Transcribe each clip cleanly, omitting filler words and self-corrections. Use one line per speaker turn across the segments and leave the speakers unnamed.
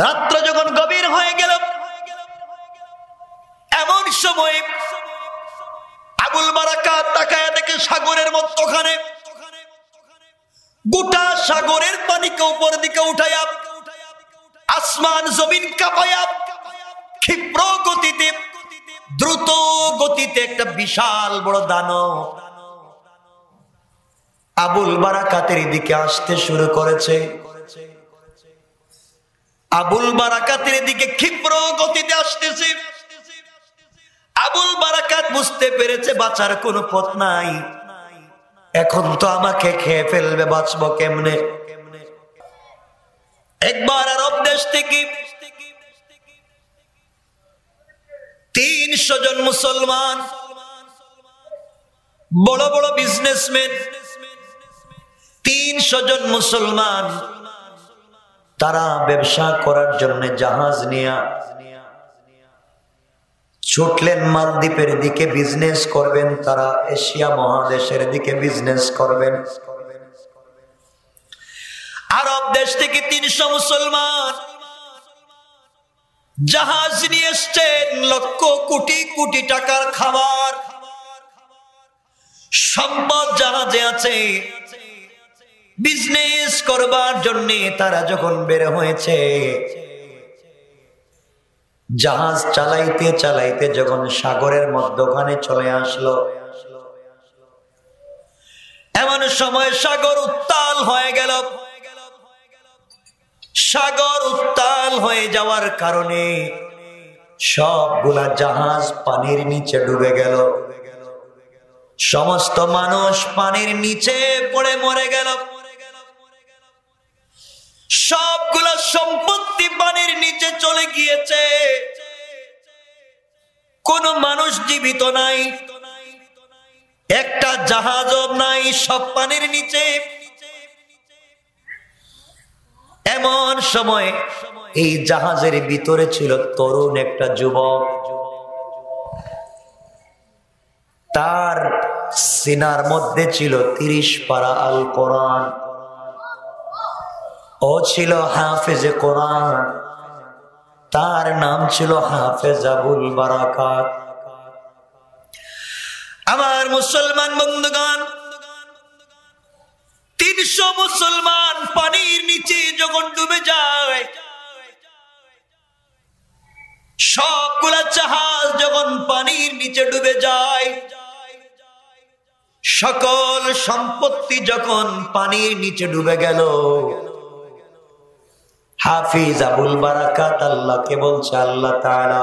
রাত্র যখন গভীর হয়ে গেল, এমন সময় আবুল বারাকাত তাকায় দেখে সাগরের মধ্যখানে গোটা সাগরের পানিকে উপর দিকে উঠাইয়া আসমান জমিন কাঁপাইয়া ক্ষিপ্র গতিতে দ্রুত গতিতে একটা বিশাল বড় দানব আবুল বারাকাতের দিকে আসতে শুরু করেছে। আবুল বারাকাতের দিকে ক্ষিপ্র গতিতে আসতেছে। আবুল বারাকাত বুঝতে পেরেছে বাঁচার কোনো পথ নাই, এখন তো আমাকে খেয়ে ফেলবে, বাঁচবো কেমনে। একবার আরব দেশ থেকে 300 জন মুসলমান, বড় বড় বিজনেসম্যান, 300 জন মুসলমান, তারা ব্যবসা করার জন্য জাহাজ নিয়ে ছুটলেন মালদ্বীপের দিকে, বিজনেস করবেন। তারা এশিয়া মহাদেশের দিকে বিজনেস করবেন। আরব দেশ থেকে 300 মুসলমান জাহাজ নিয়ে এসছেন, লক্ষ কোটি কোটি টাকার খাবার সম্পদ জাহাজে আছে। বিজনেস করবার জন্য তারা যখন বের হয়েছে, জাহাজ চালাইতে চালাইতে যখন সাগরের মধ্যখানে চলে আসলো, এমন সময় সাগর উত্তাল হয়ে গেল। সাগর উত্তাল হয়ে যাওয়ার কারণে সবগুলা জাহাজ পানির নিচে ডুবে গেল। সমস্ত মানুষ পানির নিচে পড়ে মরে গেল। সবগুলা সম্পত্তি পানির নিচে চলে গিয়েছে। কোন মানুষ জীবিত নাই, একটা জাহাজও নাই, সব পানির নিচে। এমন সময় এই জাহাজের ভিতরে ছিল তরুণ একটা যুবক। তার সিনার মধ্যে ছিল 30 পারা আল কোরআন। ও ছিল হাফেজে কোরআন। তার নাম ছিল হাফেজ আবুল বারাকাত। আমার মুসলমান বন্ধুগণ, 300 মুসলমান পানির নিচে যখন ডুবে যায়, সবগুলা জাহাজ যখন পানির নিচে ডুবে যায়, সকল সম্পত্তি যখন পানির নিচে ডুবে গেল, হাফিজ আবুল বারাকাত আল্লাহকে বলছে, আল্লাহ তাআলা,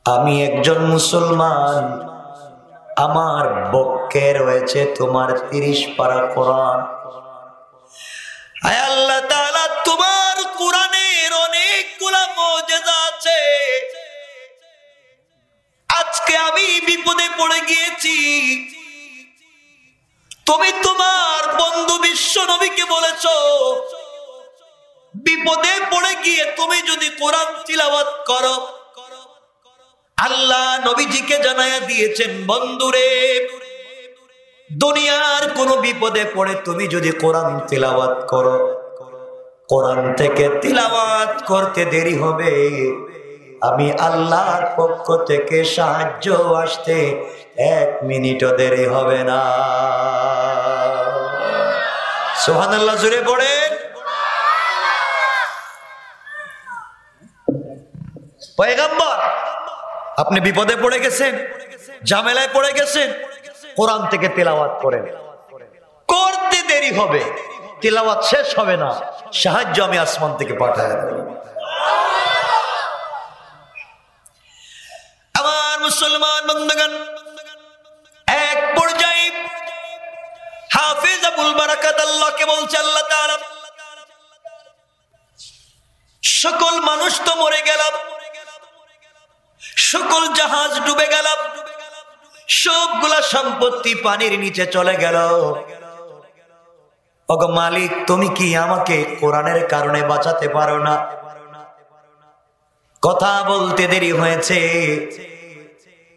আমি একজন মুসলমান, আমার বক্ষে রয়েছে তোমার 30 পারা কোরআন। আয় আল্লাহ তাআলা, তোমার কোরআনের অনেকগুলা মুজিজা আছে। আজকে আমি বিপদে পড়ে গিয়েছি। তুমি তোমার বন্ধু বিশ্ব নবীকে বলেছো, বিপদে পড়ে গিয়ে তুমি যদি কোরআন তিলাওয়াত করো, আল্লাহ নবীজিকে জানায়া দিয়েছেন, বন্ধুরে, দুনিয়ার কোন বিপদে পড়ে তুমি যদি কোরআন তিলাওয়াত করো, কোরআন থেকে তিলাওয়াত করতে দেরি হবে, আমি আল্লাহর পক্ষ থেকে সাহায্য আসতে 1 মিনিটও দেরি হবে না। সুবহানাল্লাহ, জোরে পড়েন। পয়গম্বর, আপনি বিপদে পড়ে গেছেন, ঝামেলায় পড়ে গেছেন, কোরআন থেকে তেলাওয়াত করেন, করতে দেরি হবে, তেলাওয়াত শেষ হবে না, সাহায্য আমি আসমান থেকে পাঠায় দেব। আমার মুসলমান বন্ধুগণ, এক পর্যায়ে হাফেজ আবুল বারাকাত আল্লাহকে বলছে, আল্লাহ তাআলা, সকল মানুষ তো মরে গেল, সকল জাহাজ ডুবে গেল, সবগুলা সম্পত্তি পানির নিচে চলে গেল। ওগো মালিক, তুমি কি আমাকে কোরআনের কারণে বাঁচাতে পারো না? কথা বলতে দেরি হয়েছে।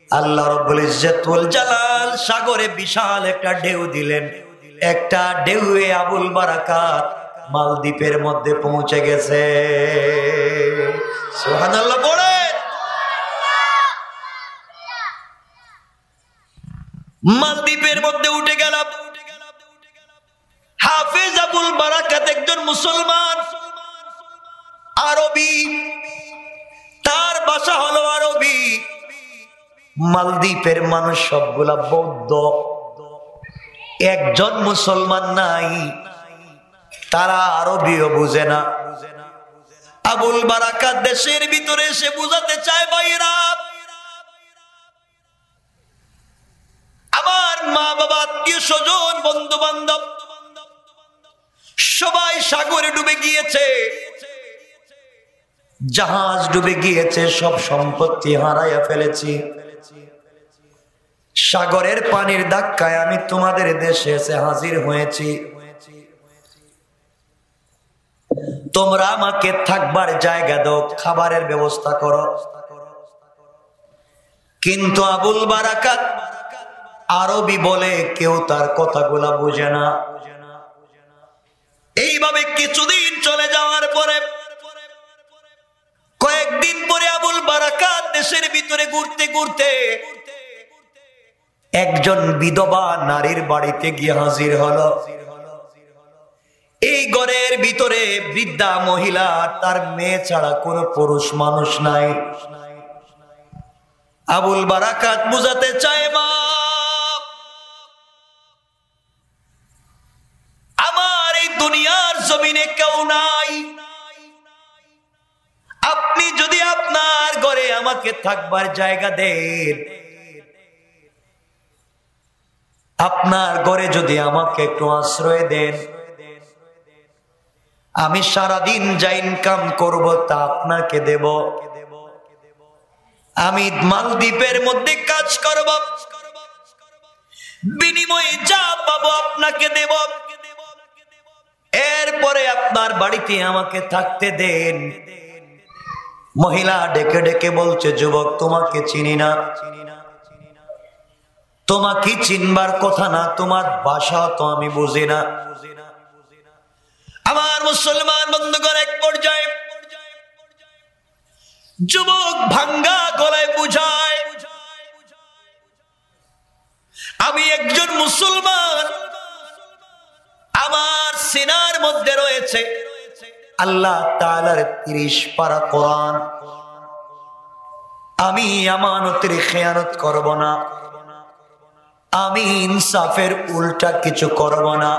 আল্লাহ রাব্বুল ইজ্জত ওয়াল জালাল সাগরে বিশাল একটা ঢেউ দিলেন। একটা ঢেউয়ে আবুল বারাকাত মালদ্বীপের মধ্যে পৌঁছে গেছে। সুবহানাল্লাহ বলে। মালদ্বীপের মধ্যে উঠে গেল। হাফেজ আবুল বারাকাত একজন মুসলমান, আরবি, তার ভাষা হলো আরবি। মালদ্বীপের মানুষ সবগুলা বৌদ্ধ, একজন মুসলমান নাই, তারা আরবিও বুঝে না। আবুল বারাকাত দেশের ভিতরে এসে বুঝাতে চায়, ভাইরা আমার মা বাবা, আত্মীয় স্বজন, বন্ধু বান্ধব সবাই সাগরে ডুবে গিয়েছে, জাহাজ ডুবে গিয়েছে, সব সম্পত্তি হারাইয়া ফেলেছি। সাগরের পানির ধাক্কায় আমি তোমাদের দেশে এসে হাজির হয়েছি। তোমরা আমাকে থাকবার জায়গা দাও, খাবারের ব্যবস্থা করো। কিন্তু আবুল বারাকাত আরবি বলে, কেউ তার কথাগুলা বুঝে না। এইভাবে কিছুদিন চলে যাওয়ার পরে, কয়েকদিন পরে আবুল বারাকাত দেশের ভিতরে ঘুরতে ঘুরতে একজন বিধবা নারীর বাড়িতে গিয়ে হাজির হলো। এই ঘরের ভিতরে বৃদ্ধা মহিলা, তার মেয়ে ছাড়া কোনো পুরুষ মানুষ নাই। আবুল বারাকাত বুঝাতে চায়, মা আমার এই দুনিয়ার জমিনে কেউ নাই, আপনি যদি আপনার ঘরে আমাকে থাকবার জায়গা দেন, আপনার ঘরে যদি আমাকে একটু আশ্রয় দেন, আমি সারাদিন যা ইনকাম করব তা আপনাকে দেব। আমি মালদ্বীপের মধ্যে কাজ করব, বিনিময়ে যা পাবো আপনাকে দেব। এরপরে আপনার বাড়িতে আমাকে থাকতে দেন। মহিলা ডেকে ডেকে বলছে, যুবক তোমাকে চিনি না, তোমাকে চিনবার কথা না, তোমার ভাষা তো আমি বুঝি না। আমার মুসলমান বন্ধুগণ, এক পর্যায়ে যুবক ভাঙ্গা গলায় বুঝায়, আমি একজন মুসলমান, আমার সিনার মধ্যে রয়েছে আল্লাহ তাআলার 30 পারা কোরআন। আমি আমানতের খেয়ানত করব না, আমি ইনসাফের উল্টা কিছু করব না।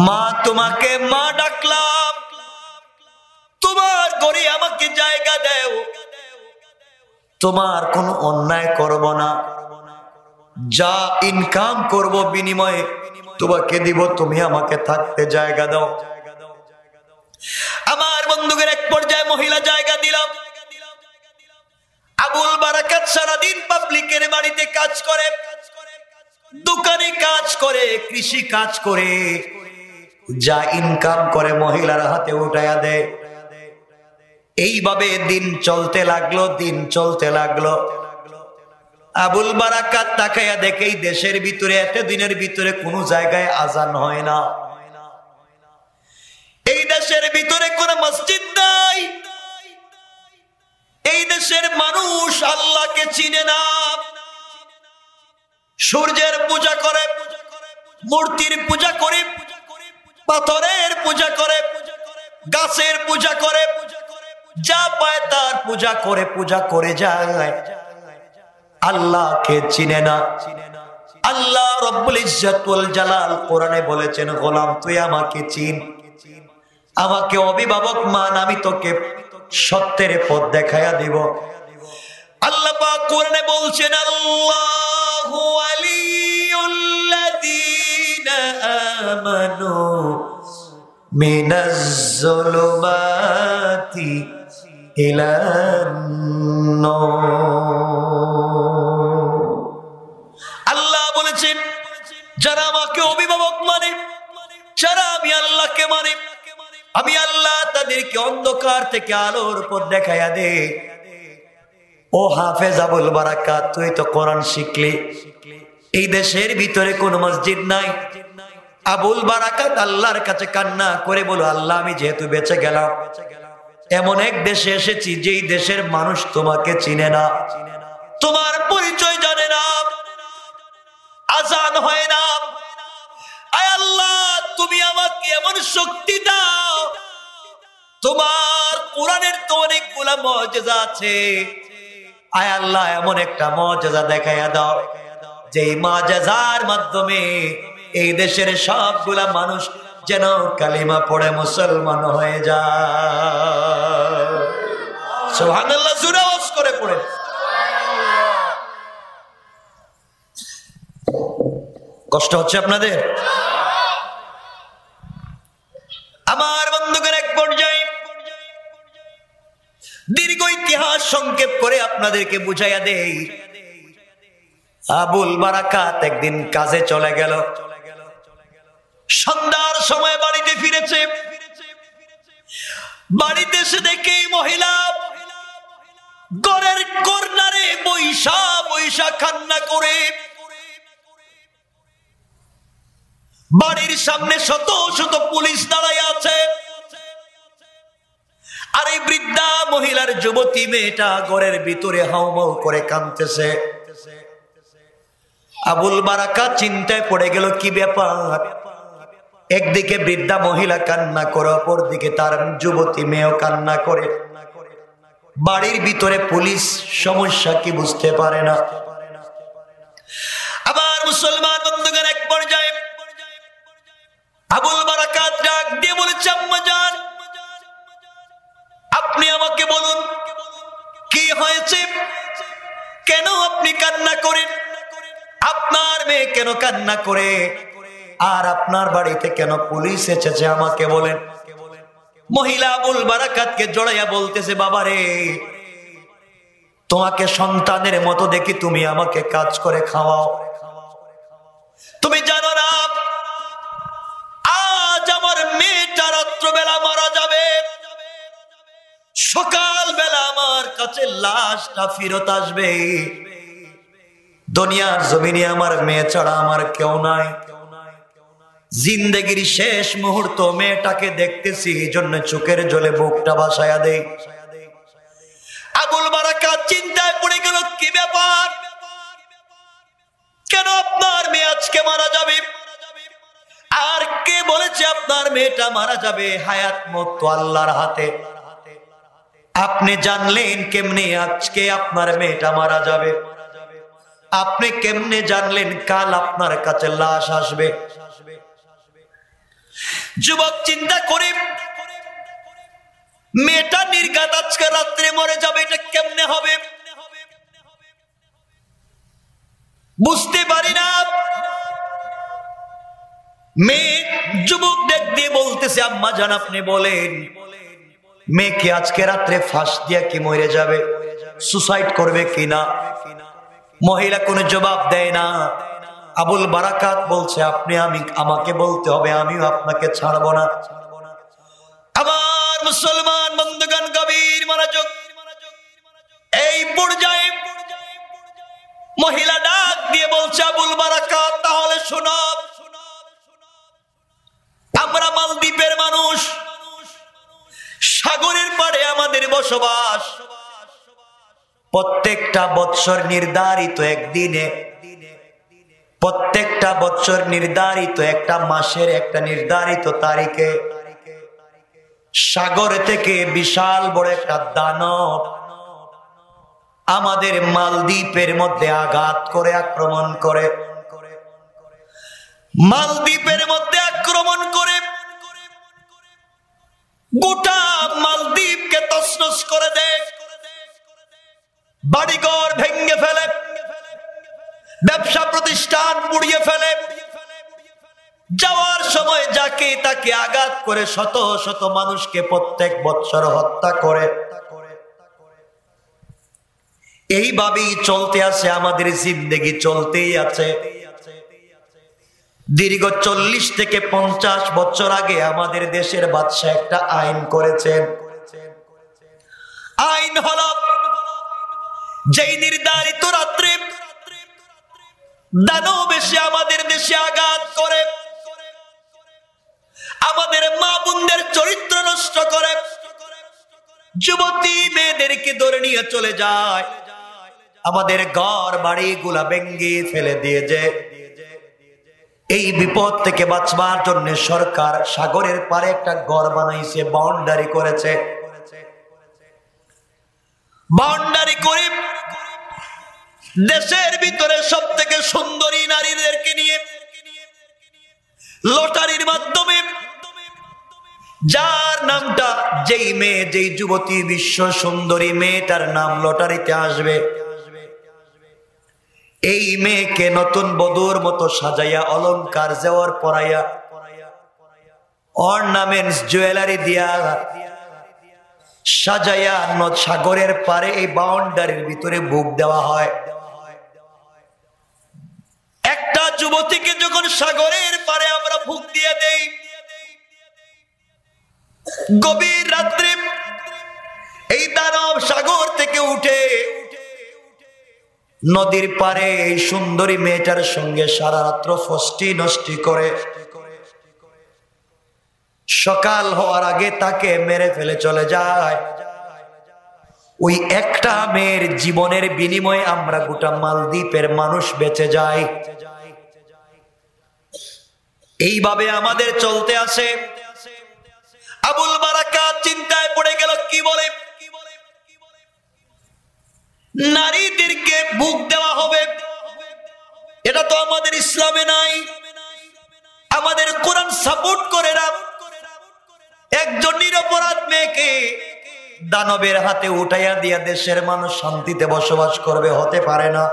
মা তোমাকে মা ডাকলাম, তোমার ঘরে আমাকে জায়গা দাও, তোমার কোন অন্যায় করব না, যা ইনকাম করব বিনিময়ে তোমাকে দিব, তুমি আমাকে থাকতে জায়গা দাও। আমার বন্ধুদের এক পর্যায়ে মহিলা জায়গা দিল। আবুল বারাকাত সারাদিন পাবলিকের বাড়িতে কাজ করে, দোকানে কাজ করে, কৃষি কাজ করে, যা ইনকাম করে মহিলার হাতে উঠাইয়া দেয়। এইভাবে দিন চলতে লাগলো, দিন চলতে লাগলো। আবুল বারাকাত তাকাইয়া দেখে এই দেশের ভিতরে এত দিনের ভিতরে কোনো জায়গায় আজান হয় না, এই দেশের ভিতরে কোন মসজিদ নাই, এই দেশের মানুষ আল্লাহকে চিনে না। সূর্যের পূজা করে, মূর্তির পূজা করে, পাথরের পূজা করে, গাছের পূজা করে, যা পায় তার পূজা করে যায়, আল্লাহকে চিনে না। আল্লাহ রব্বুল ইজ্জত ওয়াল জালাল কোরআনে বলেছেন, গোলাম তুই আমাকে চিন, আমাকে অভিভাবক মান, আমি তোকে সত্যের পথ দেখাইয়া দিব। আল্লাহ পাক কোরআনে বলছেন, আল্লাহু ওয়ালিয়ুল্লাযীনা আমানু মিনাজ যুলুমাতি ইলান নূর। আল্লাহ বলেছেন, যারা আমাকে অভিভাবক মানে, যারা আমি আল্লাহকে মানে, আমি আল্লাহ তাদেরকে অন্ধকার থেকে আলোর পথ দেখাইয়া দে। ও হাফেজ আবুল বারাকাত, তুই তো কোরআন শিখলি, এই দেশের ভিতরে কোন মসজিদ নাই, আবুল বারাকাত আল্লাহর কাছে কান্না করে বলো, আল্লাহ আমি যেহেতু বেঁচে গেলাম, এমন এক দেশে এসেছি যেই দেশের মানুষ তোমাকে চিনে না, তোমার পরিচয় জানে না, আজান হয় না। আয় আল্লাহ, তুমি আমাকে এমন শক্তি দাও, তোমার কোরআনের তো অনেকগুলা মুআজিজা আছে, আয় আল্লাহ এমন একটা মুআজিজা দেখাইয়া দাও যেই মুআজিজার মাধ্যমে এই দেশের সবগুলা মানুষ যেন কালিমা পড়ে মুসলমান হয়ে যায়। সুবহানাল্লাহ, জোরে আওয়াজ করে পড়ে। কষ্ট হচ্ছে আপনাদের? আমার বন্ধুগণ, এক পর্যায়ে দীর্ঘ ইতিহাস সংক্ষেপ করে আপনাদেরকে বুঝাইয়া দেই। আবুল বারাকাত একদিন কাজে চলে গেল, সন্ধ্যার সময় বাড়িতে ফিরেছে। বাড়িতে এসে দেখে মহিলা ঘরের কর্নারে বৈশা বৈশা কান্না করে, বাড়ির সামনে শত শত পুলিশ দাঁড়ায় আছে, আর এই বৃদ্ধা মহিলার যুবতী মেয়েটা ঘরের ভিতরে হাউমাউ করে কাঁদতেছে। আবুল বারাকাত চিন্তায় পড়ে গেল, কি ব্যাপার? একদিকে বৃদ্ধা মহিলা কান্না করে, অপরদিকে তার যুবতী মেয়েও কান্না করে, বাড়ির ভিতরে পুলিশ, সমস্যা কি বুঝতে পারে না। আবার মুসলমান বন্ধুগণ, এক পর্যায়ে আবুল বারাকাত ডাক দিয়ে বলেছে, আম্মা জান, আপনি আমাকে বলুন কি হয়েছে, কেন আপনি কান্না করেন, আপনার মেয়ে কেন কান্না করে, আর আপনার বাড়িতে কেন পুলিশ এসেছে, আমাকে বলেন। মহিলা আবুল বারাকাতকে জড়াইয়া বলতেছে, বাবারে, তোমাকে সন্তানের মতো দেখি, তুমি আমাকে কাজ করে খাওয়াও, তুমি জানো না আজ আমার মেয়েটা রাত্রবেলা মারা যাবে, সকাল বেলা আমার কাছে লাশটা ফিরত আসবে, দুনিয়ার জমিনে আমার মেয়ে ছাড়া আমার কেউ নাই, জিন্দেগির শেষ মুহূর্ত মেয়েটাকে দেখতেছি, এই জন্য চোখের জলে বুকটা ভাসায়া দেই। আবুল বারাকাত চিন্তায় পড়ে গেল, কি ব্যাপার, কেন আপনার মেয়ে আজকে মারা যাবে, আর কে বলেছে আপনার মেয়েটা মারা যাবে? হায়াত মত তো আল্লাহর হাতে, আপনি জানলেন কেমনে আজকে আপনার মেয়েটা মারা যাবে? আপনি কেমনে জানলেন কাল আপনার কাছে লাশ আসবে? যুবক চিন্তা করে, মেয়েটা নির্ঘাত আজকে রাত্রে মরে যাবে, এটা কেমনে হবে? বুঝতে পারি না। মেয়ে যুবক ডাক দিয়ে বলতেছে, আম্মা জান, আপনি বলেন মেয়েকে আজকে রাত্রে ফাঁস দিয়া কি মরে যাবে, সুসাইড করবে কিনা? মহিলা কোনো জবাব দেয় না। আবুল বারাকাত বলছে, আপনি আমাকে বলতে হবে, আমিও আপনাকে ছাড়বো না। আমার মুসলমান বন্ধুগণ, গভীর মনোযোগ। এই পর্যায়ে মহিলা ডাক দিয়ে বলছে, আবুল বারাকাত, তাহলে শোনো, আমরা মালদ্বীপের মানুষ, সাগরের পাড়ে আমাদের বসবাস, প্রত্যেকটা বৎসর নির্ধারিত একদিনে, প্রত্যেকটা বৎসর নির্ধারিত একটা মাসের একটা নির্ধারিত তারিখে সাগর থেকে বিশাল বড় একটা দানব আমাদের মালদ্বীপের মধ্যে আঘাত করে, আক্রমণ করে, মালদ্বীপের মধ্যে আক্রমণ করে গোটা মালদ্বীপকে তছনছ করে দেয়, বাড়িঘর ভেঙে ফেলে, ব্যবসা প্রতিষ্ঠান পুড়িয়ে ফেলে, যাওয়ার সময় যাকে তাকে আঘাত করে শত শত মানুষকে প্রত্যেক বৎসর হত্যা করে। এইভাবেই চলতে আছে, আমাদের জিন্দেগি চলতেই আছে। দীর্ঘ 40 থেকে 50 বছর আগে আমাদের দেশের বাদশা একটা আইন করেছেন। আইন হলো, যেই নির্ধারিত রাত্রে দানব এসে আমাদের দেশে আঘাত করে, আমাদের মা বোনদের চরিত্র নষ্ট করে, যুবতী মেয়েদেরকে ধরে নিয়ে চলে যায়, আমাদের ঘর বাড়ি গুলা ভেঙ্গে ফেলে দিয়ে যায়। এই বিপদ থেকে বাঁচবার জন্য সরকার সাগরের পারে একটা ঘর বানাইছে, বাউন্ডারি করেছে। বাউন্ডারি করে দেশের ভিতরে সব থেকে সুন্দরী নারীদেরকে নিয়ে লটারির মাধ্যমে, যার নামটা, যেই মেয়ে, যেই যুবতী বিশ্ব সুন্দরী মেয়েটার নাম লটারিতে আসবে, এই মেয়েকে নতুন বধূর মতো সাজাইয়া অলংকার জেওয়ার পরাইয়া অর্নামেন্টস জুয়েলারি দিয়া সাজাইয়া সাগরের পারে এই বাউন্ডারির ভিতরে বুক দেওয়া হয়। একটা যুবতীকে যখন সাগরের পারে আমরা বুক দিয়ে দেই, গভীর রাত্রে এই দানব সাগর থেকে উঠে নদীর পারে এই সুন্দরী মেয়েটার সঙ্গে সারা রাত্র ফষ্টি নষ্টি করে সকাল হওয়ার আগে তাকে মেরে ফেলে চলে যায়। ওই একটা মেয়ের জীবনের বিনিময়ে আমরা গোটা মালদ্বীপের মানুষ বেঁচে যাই। এইভাবে আমাদের চলতে আসে। আবুল বারাকাত চিন্তায় পড়ে গেল, কি বলে নারীদেরকে বুক দেওয়া হবে, এটা তো আমাদের ইসলামে নাই, আমাদের কোরআন সাপোর্ট করে না। একজন নিরপরাধ মেয়েকে দানবের হাতে উঠাইয়া দিয়া দেশের মানুষ শান্তিতে বসবাস করবে, হতে পারে না।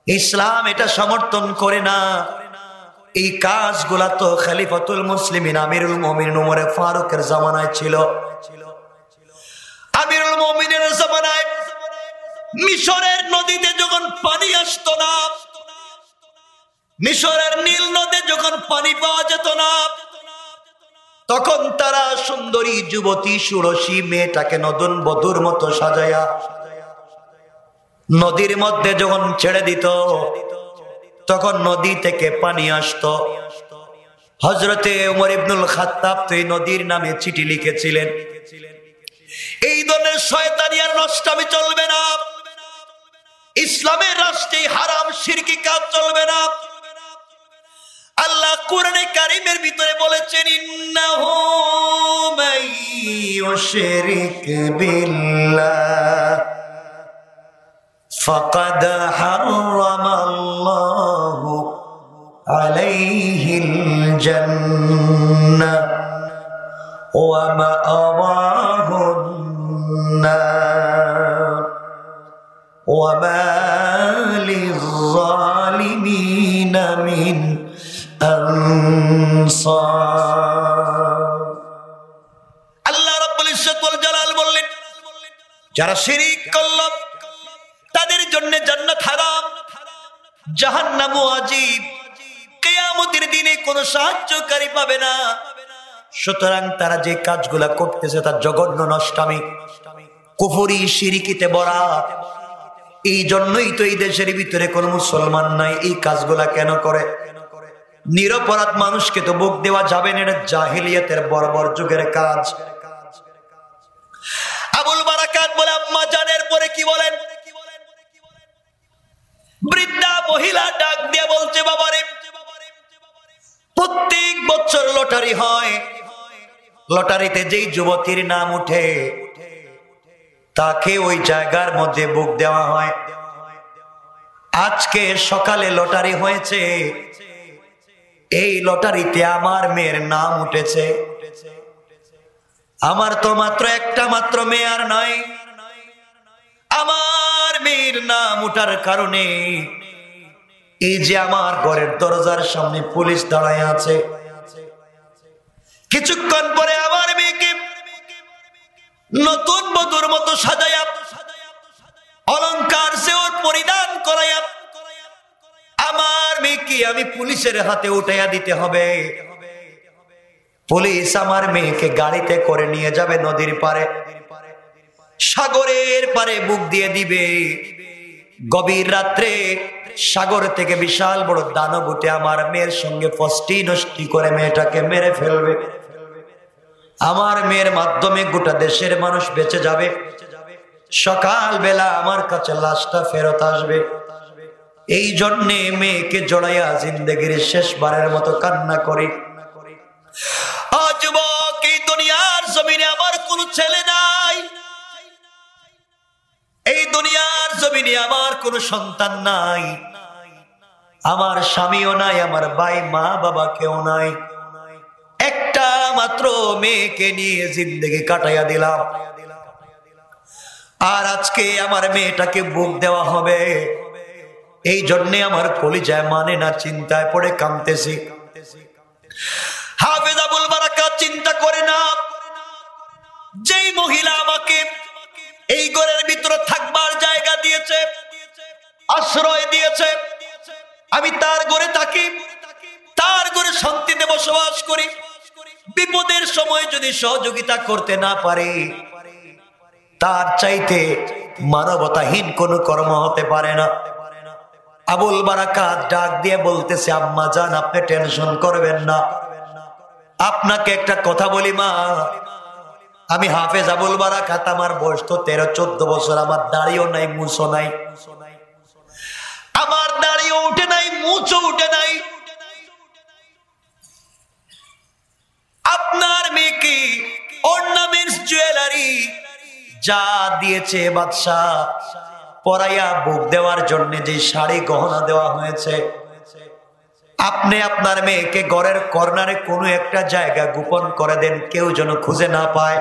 ইসলাম এটা সমর্থন করে না। এই কাজগুলা তো খলিফাতুল মুসলিমিন আমিরুল মুমিনিন ওমর ফারুকের জামানায় ছিল। আমিরুল মুমিনের জামানায় মিশরের নদীতে যখন পানি আসতো না, মিশরের নীল নদে যখন পানি পাওয়া যেত না, তখন তারা সুন্দরী যুবতী সুরসী মেয়েটাকে নতুন বধূর মতো সাজায়া নদীর মধ্যে যখন ছেড়ে দিত, তখন নদী থেকে পানি আসতো। হযরতে ওমর ইবনুল খাত্তাব তো এই নদীর নামে চিঠি লিখেছিলেন, এই ধরনের শয়তানি আর নষ্টামি চলবে না, ইসলামের রাষ্ট্রে হারাম শিরকি কাজ চলবে না। আল্লাহ কোরআনে কারীমের ভিতরে বলেছেন, ইন্নাহু মাইয়ুশরিক বিল্লাহ ফাকাদ হারামাল্লাহু আলাইহিল জান্নাহ ওয়া মাআওয়াহুন নার ওয়া মা লিয-যালিমিনা মিন আনসার। আল্লাহ রাব্বুল ইজ্জত ওয়াল জালাল বললেন, যারা শিরক করল তাদের জন্য জান্নাত হারাম, জাহান্নাম ওয়াজিব, কিয়ামতের দিনে কোনো সাহায্যকারী পাবে না। সুতরাং তারা যে কাজগুলা করতেছে তা জঘন্য নষ্টামি, কুফরি, শিরকিতে ভরা। এই জন্যই তো এই দেশের ভিতরে কোন মুসলমান নাই এই কাজগুলা কেন করে? নিরপরাধ মানুষকে তো বুক দেওয়া যাবে না, এটা জাহিলিয়াতের বর্বর যুগের কাজ। আবুল বারাকাত বলে, আম্মা জানের পরে কি বলেন? বৃদ্ধা মহিলা ডাক দিয়ে বলছে, বাবারে, প্রত্যেক বছর লটারি হয়, লটারিতে যেই যুবতীর নাম উঠে তাকে ওই জায়গার মধ্যে বুক দেওয়া হয়। আজকে সকালে লটারি হয়েছে, এই লটারিতে আমার মেয়ের নাম উঠেছে। আমার তো মাত্র একটা মাত্র মেয়ে আর নয়, আমার মেয়ের নাম উঠার কারণে এই যে আমার ঘরের দরজার সামনে পুলিশ দাঁড়ায় আছে, কিছুক্ষণ পরে আমার মেয়েকে নতুন বধূর মতো সাজায়া অলংকার সেওর পরিধান করাইয়া আমার মেয়েকে আমি পুলিশের হাতে উঠাইয়া দিতে হবে। পুলিশ আমার মেয়েকে গাড়িতে করে নিয়ে যাবে নদীর পারে, সাগরের পারে বুক দিয়ে দিবে। গভীর রাত্রে সাগর থেকে বিশাল বড় দানব উঠে আমার মেয়ের সঙ্গে ফষ্টি নষ্টি করে মেয়েটাকে মেরে ফেলবে। আমার মেয়ের মাধ্যমে গোটা দেশের মানুষ বেঁচে যাবে। সকাল বেলা আমার কাছে লাশটা ফেরত আসবে। এই জন্যে মেয়েকে জড়াইয়া জিন্দেগির শেষবারের মতো কান্না করি। যুবক, এই দুনিয়ার জমিনে আমার কোনো ছেলে নাই, এই দুনিয়ার জমিনে আমার কোনো সন্তান নাই, আমার স্বামীও নাই, আমার ভাই মা বাবা কেউ নাই। একটা মাত্র মেয়েকে নিয়ে জিন্দেগি কাটাইয়া দিলাম। আর আজকে আমার মেয়েটাকে বুক দেওয়া হবে, এই জন্যে আমার কলিজায় মানে না, চিন্তায় পড়ে কাঁদতেছি। হাফেজ আবুল বারাকাত চিন্তা করে না, যেই মহিলা আমাকে এই ঘরের ভিতরে থাকবার জায়গা দিয়েছে, আশ্রয় দিয়েছে, আমি তার ঘরে থাকি, তার ঘরে শান্তিতে বসবাস করি। বিপদের সময় যদি সহযোগিতা করতে না পারে, তার চাইতে মানবতাহীন কোনো কর্ম হতে পারে না। আবুল বারাকাত ডাক দিয়ে বলতেছে, আম্মা জান, আপনি টেনশন করবেন না। আপনাকে একটা কথা বলি মা, আমি হাফেজ আবুল বারাকাত, আমার বয়স তো 13-14 বছর, আমার দাড়িও নাই, মুছও নাই, আমার দাড়িও উঠে নাই, মুছও উঠে নাই। আপনার মেয়েকে অর্নামেন্টস জুয়েলারি যা দিয়েছে বাদশাহ, পরাইয়া বুক দেওয়ার জন্য যে শাড়ি গহনা দেওয়া হয়েছে, আপনি আপনার মেয়েকে ঘরের কর্নারে কোনো একটা জায়গা গোপন করে দেন, কেউ যেন খুঁজে না পায়।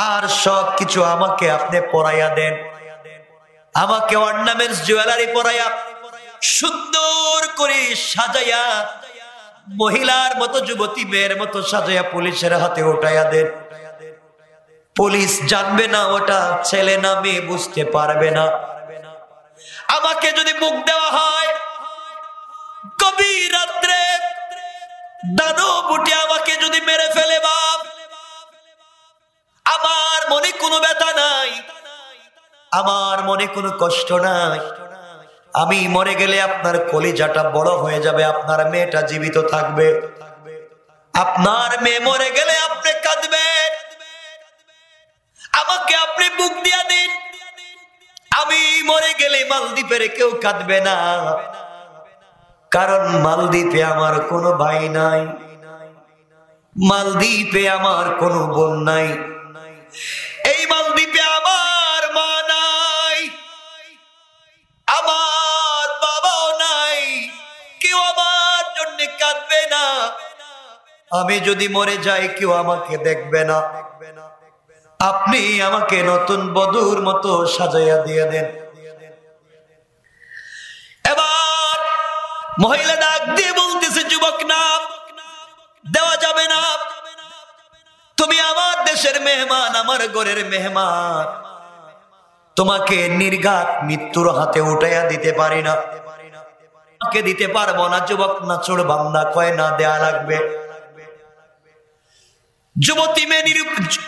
আর সব কিছু আমাকে আপনি পরাইয়া দেন, আমাকে অর্নামেন্টস জুয়েলারি পরাইয়া সুন্দর করে সাজাইয়া, মহিলার মতো, যুবতী মেয়ের মতো সাজাইয়া পুলিশের হাতে উঠাইয়া দেন। পুলিশ জানবে না ওটা ছেলে না মেয়ে, বুঝতে পারবে না। আমাকে যদি বুক দেওয়া হয়, গভীর রাত্রে দানব উঠে আমাকে যদি মেরে ফেলে, বাপ, আমার মনে কোনো ব্যথা নাই, আমার মনে কোনো কষ্ট নাই। আমি মরে গেলে আপনার কলিজাটা বড় হয়ে যাবে, আপনার মেয়েটা জীবিত থাকবে। আপনার মেয়ে মরে গেলে আপনি কাঁদবেন, আমাকে আপনি বুক দিয়া দিন। আমি মরে গেলে মালদ্বীপের কেউ কাঁদবে না, কারণ মালদ্বীপে আমার কোনো ভাই নাই, মালদ্বীপে আমার কোনো বোন নাই, এই মালদ্বীপে আমার মা নাই, আমার বাবাও নাই, কেউ আমার জন্য কাঁদবে না। আমি যদি মরে যাই, কেউ আমাকে দেখবে না। আপনি আমাকে নতুন বধূর মতো সাজাইয়া দিয়ে দেন। এবার মহিলা ডাক দিয়ে বলতেছে, যুবক না, দেওয়া যাবে না, তুমি আমার দেশের মেহমান, আমার ঘরের মেহমান, তোমাকে নির্ঘাত মৃত্যুর হাতে উঠাইয়া দিতে পারি না, তোমাকে দিতে পারবো না। যুবক নাচড় বান্দা কয়, না, দেয়া লাগবে। যুবতী মেয়ে,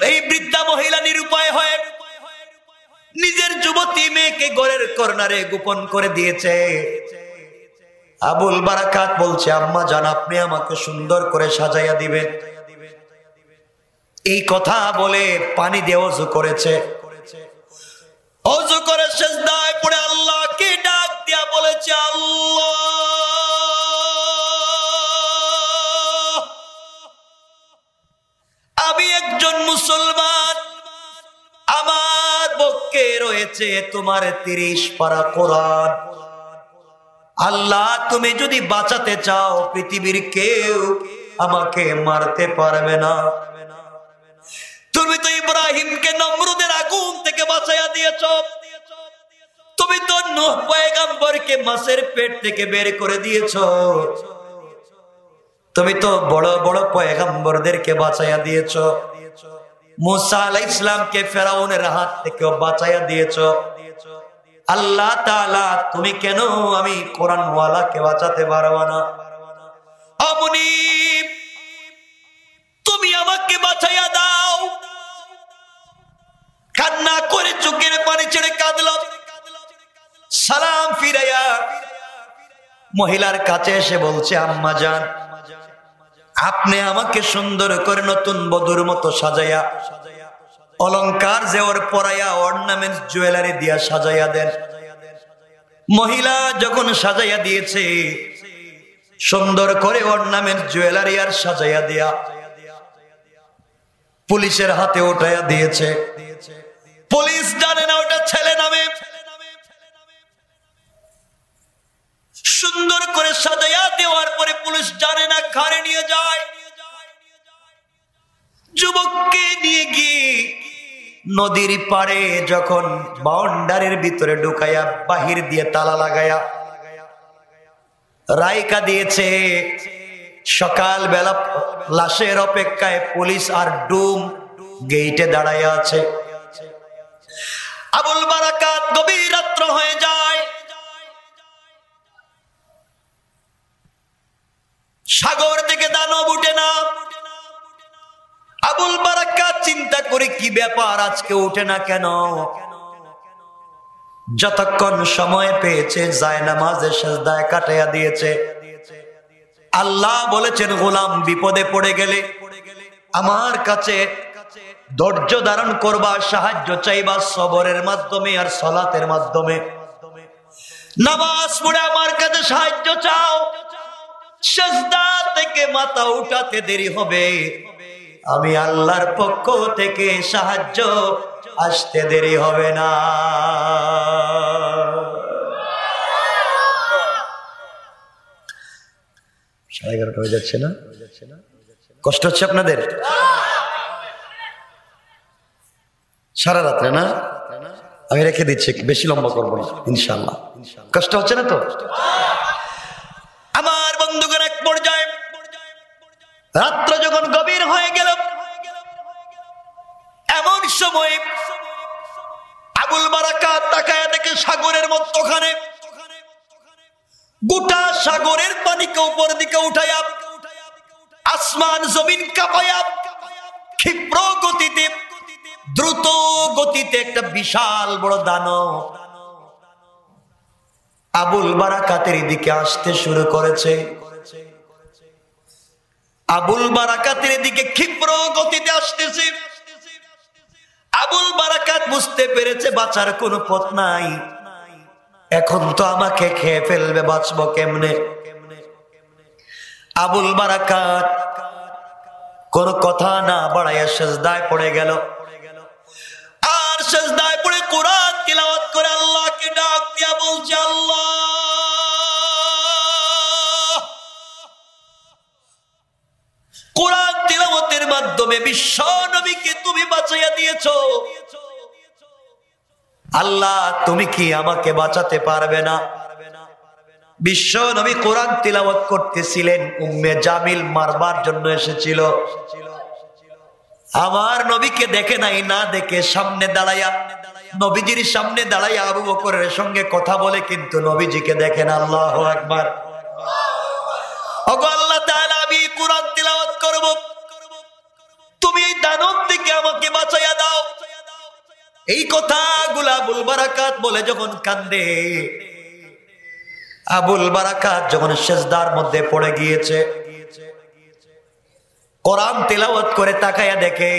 এই বৃদ্ধা মহিলা নিরুপায় হয়ে নিজের যুবতী মেয়েকে ঘরের কর্নারে গোপন করে দিয়েছে। আবুল বারাকাত বলছে, আম্মা জান, আপনি আমাকে সুন্দর করে সাজাইয়া দিবেন। এই কথা বলে পানি দিয়ে ওযু করেছে, ওযু করে সিজদায় পড়ে আল্লাহকে ডাক দিয়া বলেছে, আল্লাহ, আমি একজন মুসলমান, আমার পক্ষে রয়েছে তোমার 30 পারা কোরআন। আল্লাহ, তুমি যদি বাঁচাতে চাও, পৃথিবীর কেউ আমাকে মারতে পারবে না। তুমি তো ইব্রাহিমকে নমরুদের আগুন থেকে বাঁচাইয়া দিয়েছ, তুমি তো নূহ পয়গম্বরকে মাছের পেট থেকে বের করে দিয়েছ, তুমি তো বড় বড় পয়গম্বরদেরকে বাঁচাইয়া দিয়েছ, মুসা আলাইহিস সালামকে ফেরাউনের হাত থেকে বাঁচাইয়া দিয়েছ। আল্লাহ তাআলা, তুমি কেন আমি কোরআনওয়ালাকে বাঁচাতে পারবো না? আমনি, তুমি আমাকে বাঁচাইয়া দাও। কান্না করে চোখের পানি ছেড়ে কাঁদলাম। সালাম ফিরাইয়া মহিলার কাছে এসে বলছে, আম্মা জান, আপনি আমাকে সুন্দর করে নতুন বধূর মতো সাজাইয়া, অলংকার জেওর পরাইয়া, অর্নামেন্টস জুয়েলারি দিয়া সাজাইয়া দেন। মহিলা যখন সাজাইয়া দিয়েছে, সুন্দর করে অর্নামেন্টস জুয়েলারি আর সাজাইয়া দিয়া পুলিশের হাতে উঠাইয়া দিয়েছে। পুলিশ জানে না ওটা ছেলে নামে। সুন্দর করে সাজাইয়া দেওয়ার পরে পুলিশ জানে না ঘরে নিয়ে যায়। যুবককে নিয়ে গিয়ে নদীর পাড়ে যখন বাউন্ডারির ভিতরে ঢুকাইয়া বাহির দিয়ে তালা লাগাইয়া রাইকা দিয়েছে, সকাল বেলা লাশের অপেক্ষায় পুলিশ আর ডুম গেইটে দাঁড়াইয়া আছে। আবুল বারাকাত গভীর রাত্র হয়ে যায়, সাগর থেকে দানব উঠে না। আবুল বারাকাত চিন্তা করে কি ব্যাপার, আজকে উঠে না কেন? যতক্ষণ সময় পেয়েছে জায়নামাজে সিজদায় কাটাইয়া দিয়েছে। আল্লাহ বলেছেন, গোলাম বিপদে পড়ে গেলে আমার কাছে ধৈর্য ধারণ করবা, সাহায্য চাইবা সবরের মাধ্যমে আর সালাতের মাধ্যমে। নামাজ পড়ে আমার কাছে সাহায্য চাও, সিজদা থেকে মাথা উঠাতে দেরি হবে, আমি আল্লাহর পক্ষ থেকে সাহায্য আসতে দেরি হবে না। 11:30 হয়ে যাচ্ছে না? কষ্ট হচ্ছে আপনাদের? সারা রাত্রে না? আমি রেখে দিচ্ছি, বেশি লম্বা করবো না ইনশাআল্লাহ। কষ্ট হচ্ছে না তো? আমার বন্ধুগণ, এক পর্যায়ে রাত্র যখন গভীর হয়ে গেল, এমন সময় আবুল বারাকাত তাকায়া দেখে সাগরের মধ্যখানে গোটা সাগরের পানিকে উপর দিকে উঠাইয়া আসমান জমিন কাঁপাইয়া ক্ষিপ্র গতিতে, দ্রুত গতিতে একটা বিশাল বড় দানব আবুল বারাকাতের দিকে আসতে শুরু করেছে। আবুল বারাকাতের দিকে ক্ষিপ্র গতিতে আসতেছে। আবুল বারাকাত বুঝতে পেরেছে বাঁচার কোনো পথ নাই, এখন তো আমাকে খেয়ে ফেলবে, বাঁচবো কেমনে? আবুল বারাকাত কোন কথা না বাড়াইয়া সিজদায় পড়ে গেল। আর সিজদায় পড়ে কোরআন তিলাওয়াত করে আল্লাহকে ডাক দিয়া বলছে, আল্লাহ, কোরআন তিলাওয়াতের মাধ্যমে বিশ্ব নবীকে তুমি বাঁচাইয়া দিয়েছো। আল্লাহ, তুমি কি আমাকে বাঁচাতে পারবে না? বিশ্ব নবী কোরআন তিলাওয়াত করতেছিলেন, উম্মে জামিল মারবার জন্য এসেছিল। আমার নবীকে দেখে নাই, না দেখে সামনে দাঁড়াইয়া, নবীজির সামনে দাঁড়াইয়া আবু বকরের সঙ্গে কথা বলে, কিন্তু নবীজিকে দেখেন। আল্লাহু আকবার। ওগো আল্লাহ তাআলা, আমি কোরআন তিলাওয়াত করব, তুমি এই দানব থেকে আমাকে বাঁচাইয়া দাও। এই কথাগুলো আবুল বারাকাত বলে যখন কান্দে, আবুল বারাকাত যখন সিজদার মধ্যে পড়ে গিয়েছে, কোরআন তিলাওয়াত করে তাকায়া দেখে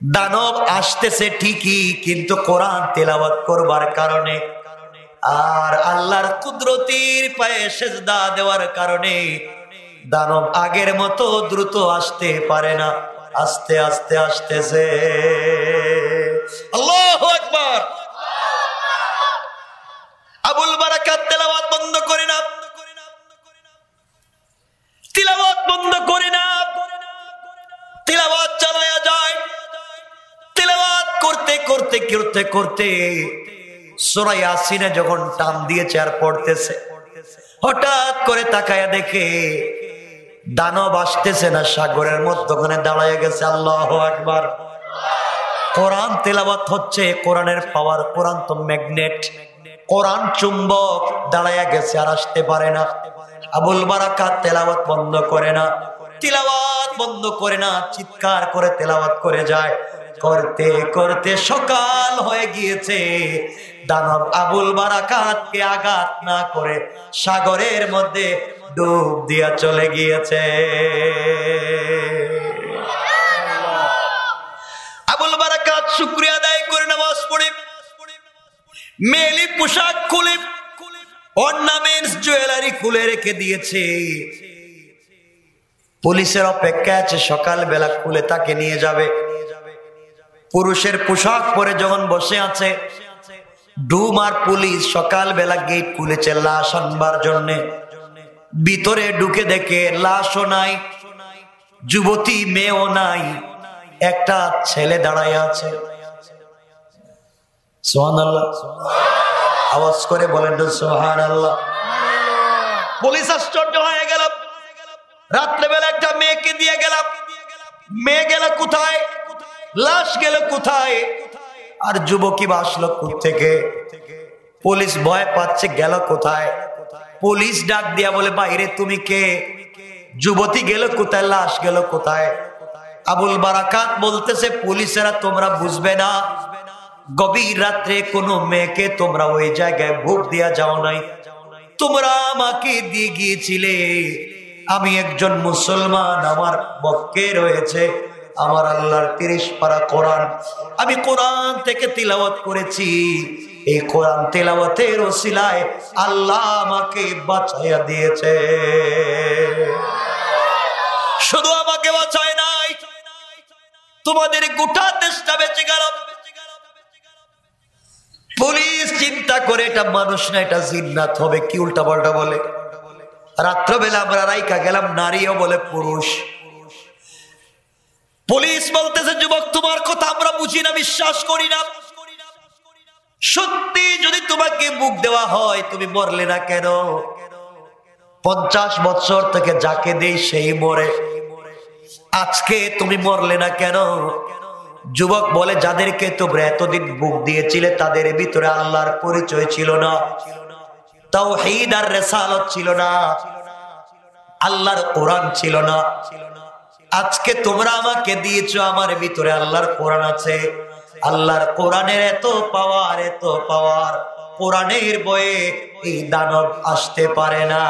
দানব আসতেছে ঠিকই, কিন্তু কোরআন তিলাওয়াত করবার কারণে আর আল্লাহর কুদরতির পায়ে সিজদা দেওয়ার কারণে দানব আগের মতো দ্রুত আসতে পারে না, আস্তে আস্তে আসতেছে। আল্লাহু আকবার। আবুল বারাকাত তেলাওয়াত বন্ধ করে না, তিলাওয়াত বন্ধ করে না, তিলাওয়াত চালায়া যায়। তিলাওয়াত করতে করতে করতে করতে সূরা ইয়াসিনে যখন টান দিয়েছে আর পড়তেছে, হঠাৎ করে তাকায়া দেখে দানব আসতেছে না, সাগরের মধ্যখানে দাঁড়ায় গেছে। আল্লাহু আকবার। কোরআন তেলাওয়াত হচ্ছে, কোরআনের পাওয়ার। কোরআন তো ম্যাগনেট, কোরআন চুম্বক, দাঁড়ায় গেছে আর আসতে পারে না। আবুল বারাকাত তেলাওয়াত বন্ধ করে না, তিলাওয়াত বন্ধ করে না, চিৎকার করে তেলাওয়াত করে যায়। করতে করতে সকাল হয়ে গিয়েছে, দানব আবুল বারাকাতকে আঘাত না করে সাগরের মধ্যে ডুব দিয়া চলে গিয়েছে। আবুল বারাকাত শুকরিয়া আদায় করে নামাজ পড়ে মেলি পোশাক খুলে অর্নামেন্টস জুয়েলারি খুলে রেখে দিয়েছে। পুলিশের অপেক্ষা আছে সকালবেলা খুলে তাকে নিয়ে যাবে। পুরুষের পোশাক পরে যখন বসে আছে, ডুম আর পুলিশ সকালবেলা গেট খুলেছে লাশ আনবার জন্যে। ভিতরে ঢুকে দেখে লাশও নাই, যুবতী মেয়েও নাই, একটা ছেলে দাঁড়ায় আছে। সুবহানাল্লাহ, আওয়াজ করে বলেন তো সুবহানাল্লাহ। পুলিশ আশ্চর্য হয়ে গেল। রাত্রেবেলা একটা মেয়েকে দিয়ে গেলাম, মেয়ে গেল কোথায়, লাশ গেল কোথায়, আর যুবকী আসলো কোত্থেকে? পুলিশ ভয় পাচ্ছে, গেল কোথায়? পুলিশ ডাক দিয়া বলে, বাইরে তুমি কে? যুবতী গেল কোথায়, লাশ গেল কোথায়? আবুল বারাকাত বলতেছে, পুলিশেরা তোমরা বুঝবে না, গভীর রাত্রে কোনো মেয়েকে তোমরা ওই জায়গায় ভোট দিয়া যাও নাই, তোমরা আমাকে দিয়ে গিয়েছিলে। আমি একজন মুসলমান, আমার পক্ষে রয়েছে আমার আল্লাহর 30 পারা কোরআন, আমি কোরআন থেকে তিলাওয়াত করেছি। এই কোরআন তিলাওয়াতের ওসিলায় আল্লাহ আমাকে বাঁচাইয়া দিয়েছে। শুধু আমাকে বাঁচায় নাই, তোমাদের গোটা দেশটা বেঁচে গেল। পুলিশ চিন্তা করে এটা মানুষ না, এটা জিন্নাত হবে। কি উল্টা পাল্টা বলে। রাত্রবেলা আমরা রাইকা গেলাম, নারীও বলে পুরুষ। পুলিশ বলতেছে, যুবক তোমার কথা আমরা বুঝি না, বিশ্বাস করি না। সত্যি যদি তোমাকে মুখ দেওয়া হয়, তুমি মরলে না কেন? 50 বছর থেকে যাকে দেই সেই মরে, আজকে তুমি মরলে না কেন? যুবক বলে, যাদেরকে তোমরা এতদিন বুক দিয়েছিলে তাদের ভিতরে আল্লাহর পরিচয় ছিল না, তাওহীদ আর রিসালাত ছিল না, আল্লাহর কোরআন ছিল না। আজকে তোমরা আমাকে দিয়েছো, আমার ভিতরে আল্লাহর কোরআন আছে। আল্লাহর কোরআনের এত পাওয়ার, এত পাওয়ার, কোরআনের বয়ে এই দানব আসতে পারে না।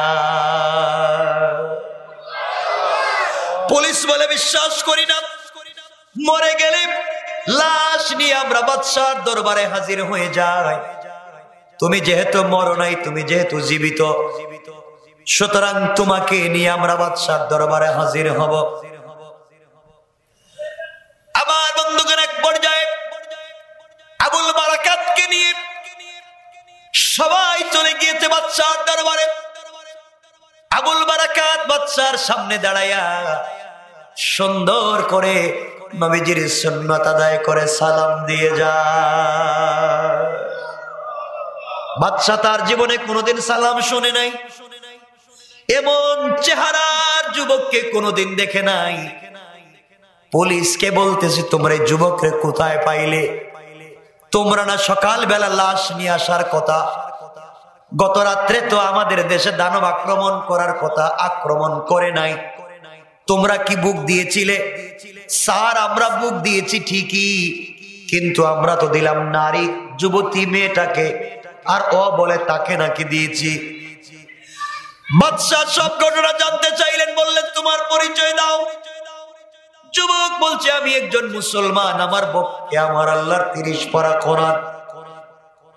পুলিশ বলে, বিশ্বাস করি না। মরে গেলে লাশ নিয়ে আমরা বাদশার দরবারে হাজির হয়ে যাই। তুমি যেহেতু মরো নাই, তুমি যেহেতু জীবিত, সুতরাং তোমাকে নিয়ে আমরা বাদশার দরবারে হাজির হব। আমার বন্ধুগণ, এক পর্যায়ে আবুল বারাকাতকে নিয়ে সবাই চলে গিয়েছে বাদশার দরবারে। আবুল বারাকাত বাদশার সামনে দাঁড়াইয়া সুন্দর করে নবীজির সুন্নাত আদায় করে সালাম দিয়ে যায়। বাদশা তার জীবনে কোনোদিন সালাম শুনে নাই, এমন চেহারার যুবককে কোনোদিন দেখে নাই। পুলিশকে বলতেছে, তোমরা এই যুবককে কোথায় পাইলে? তোমরা না সকালবেলা লাশ নিয়ে আসার কথা? গত রাত্রে তো আমাদের দেশে দানব আক্রমণ করার কথা, আক্রমণ করে নাই। তোমরা কি বুক দিয়েছিলে? স্যার, আমরা বুক দিয়েছি ঠিকই, কিন্তু আমরা তো দিলাম নারী যুবতী মেয়েটাকে, আর ও বলে তাকে নাকি দিয়েছি। বাদশা সব ঘটনা জানতে চাইলেন, বললেন তোমার পরিচয় দাও। যুবক বলছে, আমি একজন মুসলমান, আমার পক্ষে আমার আল্লাহর 30 পারা কোরআন,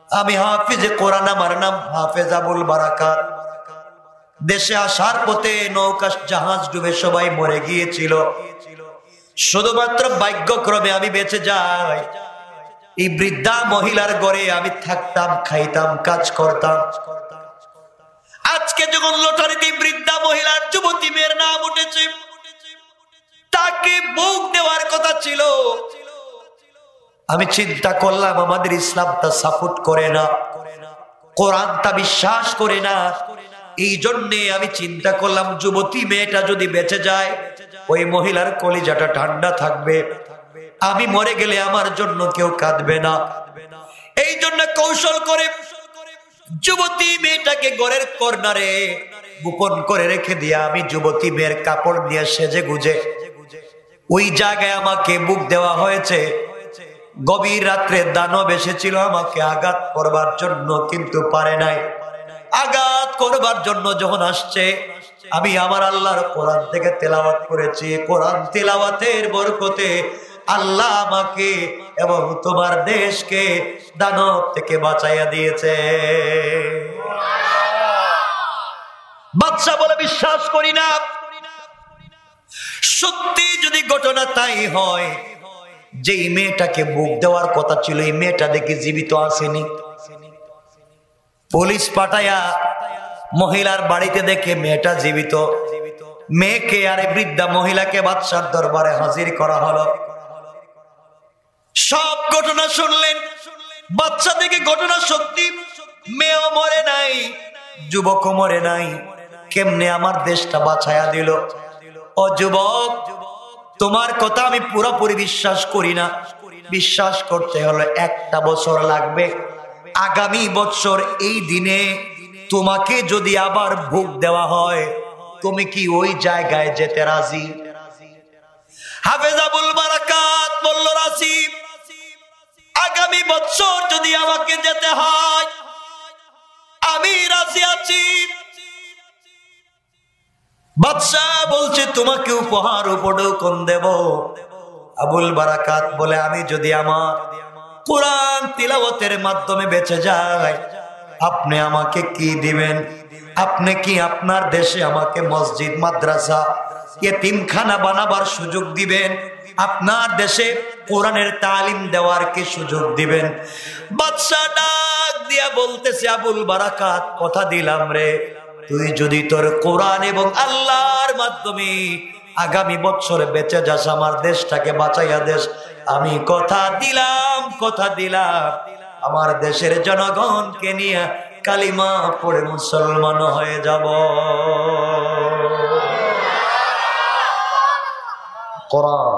আমি হাফিজে কোরআন, আমার নাম হাফেজ আবুল বারাকাত। দেশে আসার পথে নৌকা জাহাজ ডুবে সবাই মরে গিয়েছিল, শুধুমাত্র ভাগ্যক্রমে আমি বেঁচে যাই। এই বৃদ্ধা মহিলার ঘরে আমি থাকতাম, খাইতাম, কাজ করতাম। আজকে যখন লটারিতে বৃদ্ধা মহিলার যুবতী মেয়ের নাম উঠেছে, তাকে বুক দেওয়ার কথা ছিল। আমি চিন্তা করলাম, আমাদের ইসলামটা সাপোর্ট করে না, কোরআনটা বিশ্বাস করে না। এই জন্যে আমি চিন্তা করলাম, যুবতী মেয়েটা যদি বেঁচে যায়, ওই মহিলার কলিজাটা ঠান্ডা থাকবে, আমি মরে গেলে আমার জন্য কেউ কাঁদবে না। এই জন্য কৌশল করে যুবতী মেয়েটাকে ঘরের কর্নারে গোপন করে রেখে দিয়া আমি যুবতী মেয়ের কাপড় দিয়ে সেজে গুজে ওই জায়গায় আমাকে বুক দেওয়া হয়েছে। গভীর রাত্রে দানব এসেছিল আমাকে আঘাত করবার জন্য, কিন্তু পারে নাই। আঘাত করবার জন্য যখন আসছে, আমি আমার আল্লাহর কোরআন থেকে তেলাওয়াত করেছি। কোরআন তেলাওয়াতের বরকতে আল্লাহ আমাকে এবং তোমার দেশকে দানব থেকে বাঁচাইয়া দিয়েছে। বাদশা বলে, বিশ্বাস করি না। সত্যি যদি ঘটনা তাই হয়, যেই মেয়েটাকে বুক দেওয়ার কথা ছিল, এই মেয়েটা দেখি জীবিত আসেনি। পুলিশ পাঠায়া মহিলার বাড়িতে দেখে মেয়েটা জীবিত। মেয়েকে আর বৃদ্ধা মহিলাকে বাদশার দরবারে হাজির করা হলো। সব ঘটনা শুনলেন। বাদশা দেখে ঘটনা সত্যি, মেয়েও মরে নাই, যুবকও মরে নাই। কেমনে আমার দেশটা বাঁচায়া দিল? ও যুবক, তোমার কথা আমি পুরোপুরি বিশ্বাস করি না। বিশ্বাস করতে হলে 1টা বছর লাগবে। আগামী বছর এই দিনে তোমাকে যদি আবার ভোগ দেওয়া হয়, তুমি কি ওই জায়গায় যেতে রাজি? হাফেজ আবুল বারাকাত বলল, রাজি। আগামী বছর যদি আমাকে যেতে হয়, আমি রাজি আছি। বাদশা বলছে, তোমাকে উপহার উপঢৌকন দেব। আবুল বারাকাত বলে, আমি যদি আমার কোরআন তিলাওয়াতের মাধ্যমে বেঁচে যাই, আপনি আমাকে কি দিবেন? আপনি কি আপনার দেশে আমাকে মসজিদ, মাদ্রাসা, ইতিমখানা বানাবার সুযোগ দিবেন? আপনার দেশে কোরআনের তালিম দেওয়ার কি সুযোগ দিবেন? বাদশা ডাক দিয়া বলতেছে, আবুল বারাকাত, কথা দিলাম রে, তুই যদি তোর কোরআন এবং আল্লাহর মাধ্যমে আগামী বছরে বেঁচে যাস, আমার দেশটাকে বাঁচাইয়া দেশ, আমি কথা দিলাম, কথা দিলাম, আমার দেশের জনগণকে নিয়ে কালিমা পড়ে মুসলমান হয়ে যাব। কোরআন,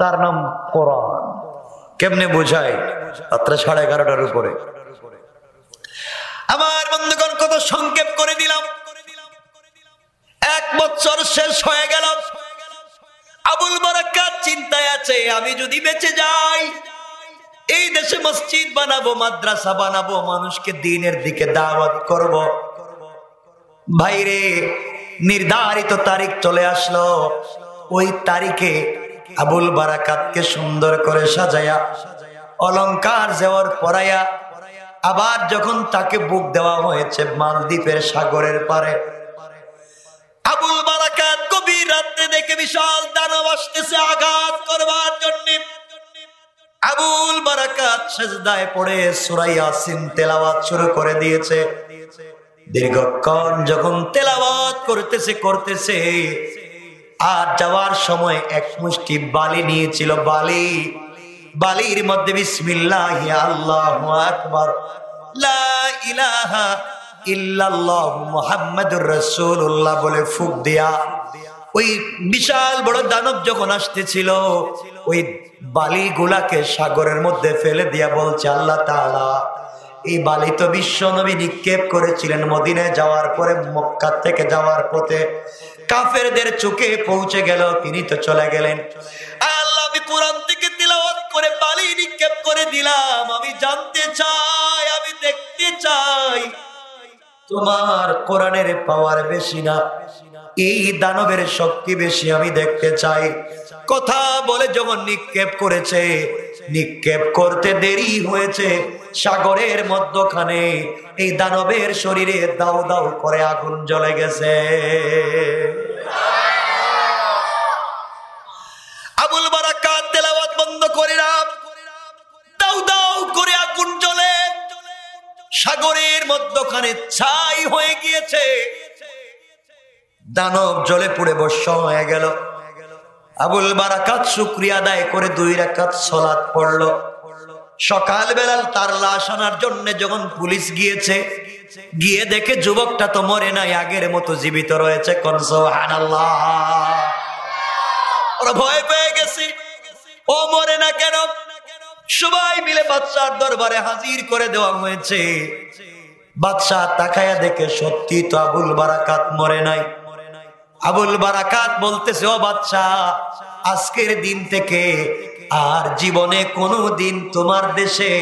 তার নাম কোরআন। কেমনে বোঝায়? রাত্রে 11:30টার উপরে। আমার বন্ধুগণ, কত সংক্ষেপ করে দিলাম। 1 বছর শেষ হয়ে গেল। আবুল বারাকাত চিন্তায় আছে, আমি যদি বেঁচে যাই, এই দেশে মসজিদ বানাবো, মাদ্রাসা বানাবো, মানুষকে দ্বীনের দিকে দাওয়াত করব। ভাইরে, নির্ধারিত তারিখ চলে আসলো। ওই তারিখে আবুল বারাকাতকে সুন্দর করে সাজায়া, অলংকার জেওয়ার পরাইয়া, আবার যখন তাকে বুক দেওয়া হয়েছে মালদ্বীপের সাগরের পারে, আবুল বারাকাত গভীর রাতে দেখে বিশাল দানব আসতেছে আঘাত করবার জন্য। আবুল বারাকাত সিজদায় পড়ে সূরা ইয়াসিন তেলাওয়াত শুরু করে দিয়েছে। দীর্ঘক্ষণ যখন তেলাওয়াত করতেছে, আর যাওয়ার সময় এক মুষ্টি বালি নিয়েছিল। বালির মধ্যে বিসমিল্লাহি আল্লাহু আকবার, লা ইলাহা ইল্লাল্লাহু মুহাম্মাদুর রাসূলুল্লাহ বলে ফুঁক দিয়া, ওই বিশাল বড় দানব যখন আসতেছিল, ওই বালিগুলাকে সাগরের মধ্যে ফেলে দিয়া বলছে, আল্লাহ তাআলা, এই বালি তো বিশ্ব নবী নিক্ষেপ করেছিলেন মদিনায় যাওয়ার পরে, মক্কা থেকে যাওয়ার পথে কাফেরদের চোখে পৌঁছে গেল, তিনি তো চলে গেলেন। আল্লাহ, আমি কোরআন থেকে তিলাওয়াত করে বালি নিক্ষেপ করে দিলাম। আমি জানতে চাই, আমি দেখতে চাই, তোমার কোরআনের পাওয়ার বেশি না, এই দানবের শক্তি বেশি, আমি দেখতে চাই। কথা বলে যখন নিক্ষেপ করেছে, নিক্ষেপ করতে দেরি হয়েছে, সাগরের মধ্যখানে এই দানবের শরীরে দাউ দাউ করে আগুন জ্বলে গেছে। আবুল বারাকাত তেলাওয়াত বন্ধ করে না, দাউ দাউ করে আগুন জ্বলে সাগরের মধ্যখানে ছাই হয়ে গিয়েছে। দানব জ্বলে পুড়ে ভস্ম হয়ে গেল। আবুল বারাকাত শুকরিয়া আদায় করে 2 রাকাত সালাত পড়লো। সকালবেলা তার লাশ আনার জন্য যখন পুলিশ গিয়েছে, গিয়ে দেখে যুবকটা তো মরে নাই, আগের মতো জীবিত রয়েছে। কোন সুবহানাল্লাহ। ওরা ভয় পেয়ে গেছে, ও মরে না কেন? সবাই মিলে বাদশার দরবারে হাজির করে দেওয়া হয়েছে। বাদশা তাকায়া দেখে সত্যি তো আবুল বারাকাত মরে নাই। আবুল বারাকাত বলতেছে, ও বাদশা, আজকের দিন থেকে আর জীবনে কোনোদিন তোমার দেশে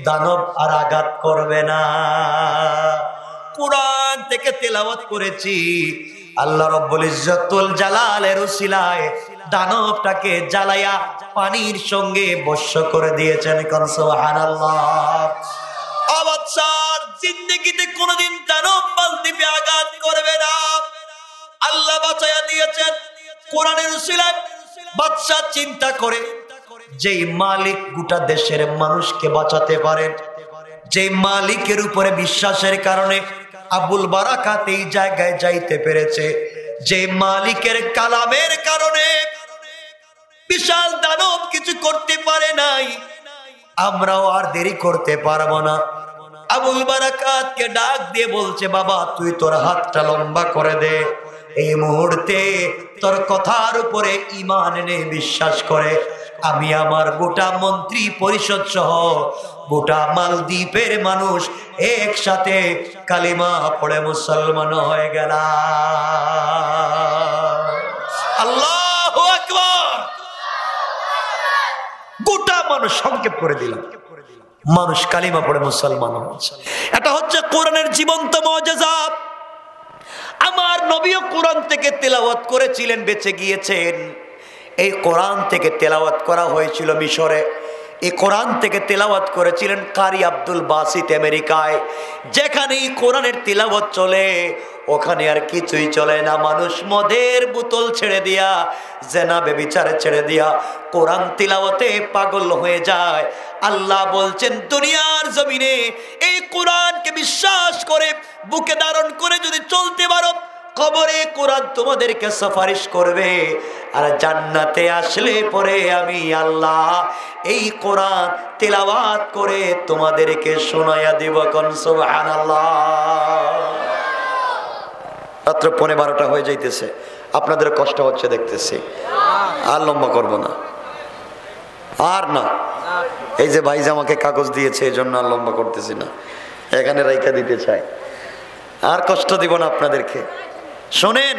দানব আর আঘাত করবে না। কুরআন থেকে তেলাওয়াত করেছি, আল্লাহ রাব্বুল ইজ্জতুল জালালের উসিলায় দানবটাকে জ্বালায়া পানির সঙ্গে ভস্ম করে দিয়েছেন। কোন সুবহানাল্লাহ। আবাদশার জিন্দেগিতে কোনোদিন দানব বালতিতে আঘাত করবে না, আল্লাহ বাঁচায়া দিয়েছেন কোরআনের উসিলায়। বাদশা চিন্তা করে, যেই মালিক গোটা দেশের মানুষকে বাঁচাতে পারেন, যেই মালিকের উপরে বিশ্বাসের কারণে আবুল বারাকাত এই জায়গায় যাইতে পেরেছে, যে মালিকের কালামের কারণে বিশাল দানব কিছু করতে পারে নাই, আমরাও আর দেরি করতে পারবো না। আবুল বারাকাতকে ডাক দিয়ে বলছে, বাবা তুই তোর হাতটা লম্বা করে দে, এই মুহূর্তে তোর কথার উপরে ঈমান এনে বিশ্বাস করে আমি আমার গোটা মন্ত্রী পরিষদ সহ গোটা মালদ্বীপের মানুষ একসাথে কালিমা পড়ে মুসলমান হয়ে গেলাম। আল্লাহু আকবার। গোটা মানুষ সংক্ষেপ করে দিলাম, মানুষ কালিমা পড়ে মুসলমান হচ্ছে। এটা হচ্ছে কোরআনের জীবন্ত মুজিজা। আমার নবীও কোরআন থেকে তেলাওয়াত করেছিলেন, বেঁচে গিয়েছেন। এই কোরআন থেকে তেলাওয়াত করা হয়েছিল মিশরে, এই কোরআন থেকে তেলাওয়াত করেছিলেন কারি আব্দুল বাসিত আমেরিকায়। যেখানে এই কোরআনের তেলাওয়াত চলে ওখানে আর কিছুই চলে না। মানুষ মদের বোতল ছেড়ে দিয়া, জেনা বেবিচারে ছেড়ে দিয়া কোরআন তিলাওয়াতে পাগল হয়ে যায়। আল্লাহ বলছেন, দুনিয়ার জমিনে এই কোরআনকে বিশ্বাস করে বুকে ধারণ করে যদি চলতে পারো, কবরে কোরআন তোমাদেরকে সুপারিশ করবে, আর জান্নাতে আসলে পরে আমি আল্লাহ এই কোরআন তেলাওয়াত করে তোমাদেরকে শোনায়া দিব। কোন সুবহানাল্লাহ। রাত্র 11:15 হয়ে যাইতেছে, আপনাদের কষ্ট হচ্ছে দেখতেছি, আর লম্বা করব না, আর না। এই যে ভাই আমাকে কাগজ দিয়েছে এই জন্য আর লম্বা করতেছি না, এখানে রাইখা দিতে চাই, আর কষ্ট দিব না আপনাদেরকে। শোনেন,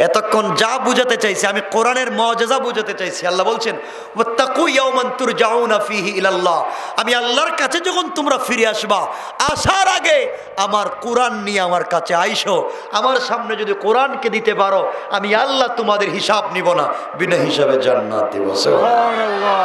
এতক্ষণ যা বুঝাতে চাইছি আমি কোরআনের মুজিজা বুঝাতে চাইছি। আল্লাহ বলছেন, ওয়াত্তাকু ইয়াওমান তুরজাউনা ফীহি ইলাল্লাহ, আমি আল্লাহর কাছে যখন তোমরা ফিরে আসবা, আসার আগে আমার কোরআন নিয়ে আমার কাছে আইসো। আমার সামনে যদি কোরআনকে দিতে পারো, আমি আল্লাহ তোমাদের হিসাব নিব না, বিনা হিসাবে জান্নাত দিব। সুবহানাল্লাহ।